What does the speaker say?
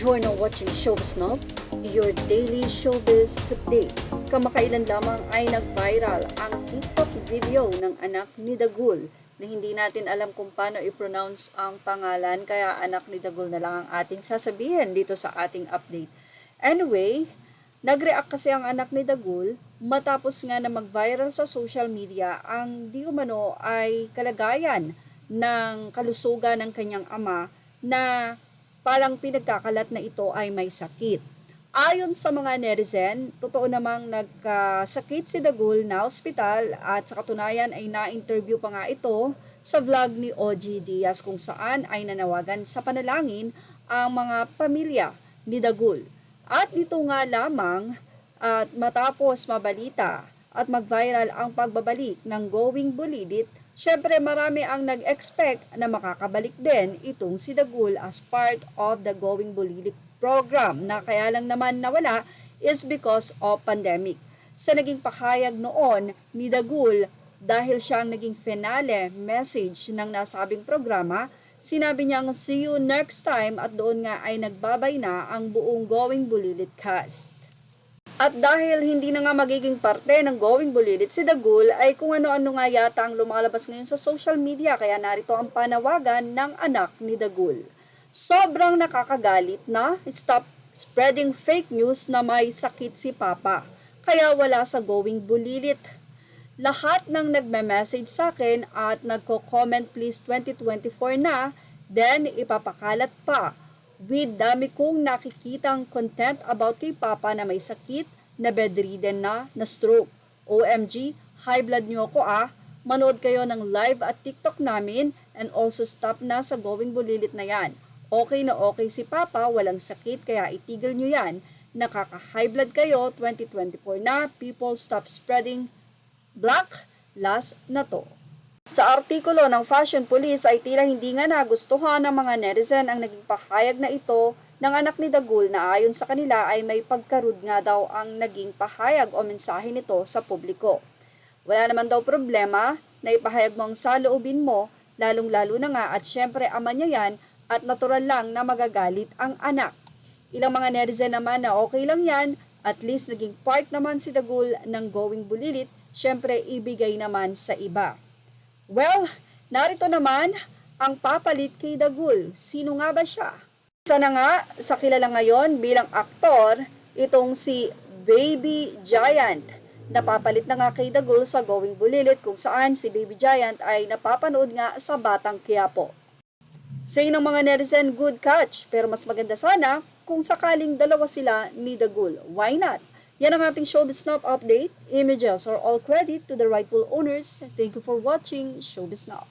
You're now watching Showbiz Now, your daily showbiz update. Kamakailan lamang ay nag-viral ang TikTok video ng anak ni Dagul na hindi natin alam kung paano i-pronounce ang pangalan, kaya anak ni Dagul na lang ang ating sasabihin dito sa ating update. Anyway, nag-react kasi ang anak ni Dagul matapos nga na mag-viral sa social media ang di umano ay kalagayan ng kalusugan ng kanyang ama na parang pinagkakalat na ito ay may sakit. Ayon sa mga netizen, totoo namang nagkasakit si Dagul na ospital at sa katunayan ay na-interview pa nga ito sa vlog ni OG Diaz kung saan ay nanawagan sa panalangin ang mga pamilya ni Dagul. At dito nga lamang at matapos mabalita at mag-viral ang pagbabalik ng Going Bulilit, syempre marami ang nag-expect na makakabalik din itong si Dagul as part of the Going Bulilit program na kaya lang naman nawala is because of pandemic. Sa naging pakayag noon ni Dagul dahil siya ang naging finale message ng nasabing programa, sinabi niyang see you next time at doon nga ay nagbabay na ang buong Going Bulilit cast. At dahil hindi na nga magiging parte ng Going Bulilit si Dagul ay kung ano-ano nga yata ang lumalabas ngayon sa social media, kaya narito ang panawagan ng anak ni Dagul. Sobrang nakakagalit na stop spreading fake news na may sakit si Papa, kaya wala sa Going Bulilit. Lahat ng nagme-message sa akin at nagko-comment please 2024 na, then ipapakalat pa. With dami kong nakikitang content about kay Papa na may sakit, na bedridden na stroke. OMG, high blood niyo ako Manood kayo ng live at TikTok namin and also stop na sa Going Bulilit na yan. Okay na okay si Papa, walang sakit kaya itigil niyo yan. Nakaka-high blood kayo, 2024 na, people stop spreading black, last na to. Sa artikulo ng Fashion Police ay tila hindi nga nagustuhan ng mga netizen ang naging pahayag na ito ng anak ni Dagul na ayon sa kanila ay may pagkarud nga daw ang naging pahayag o mensahe nito sa publiko. Wala naman daw problema na ipahayag mo ang saloobin mo, lalong-lalo na nga at syempre ama niya yan at natural lang na magagalit ang anak. Ilang mga netizen naman na okay lang yan, at least naging part naman si Dagul ng Going Bulilit, syempre ibigay naman sa iba. Well, narito naman ang papalit kay Dagul. Sino nga ba siya? Isa na nga sa kilala ngayon bilang aktor, itong si Baby Giant. Napapalit na nga kay Dagul sa Going Bulilit kung saan si Baby Giant ay napapanood nga sa Batang Quiapo. Say ng mga netizen, good catch, pero mas maganda sana kung sakaling dalawa sila ni Dagul. Why not? Yan ang ating Showbiz Now update. Images are all credit to the rightful owners. Thank you for watching Showbiz Now.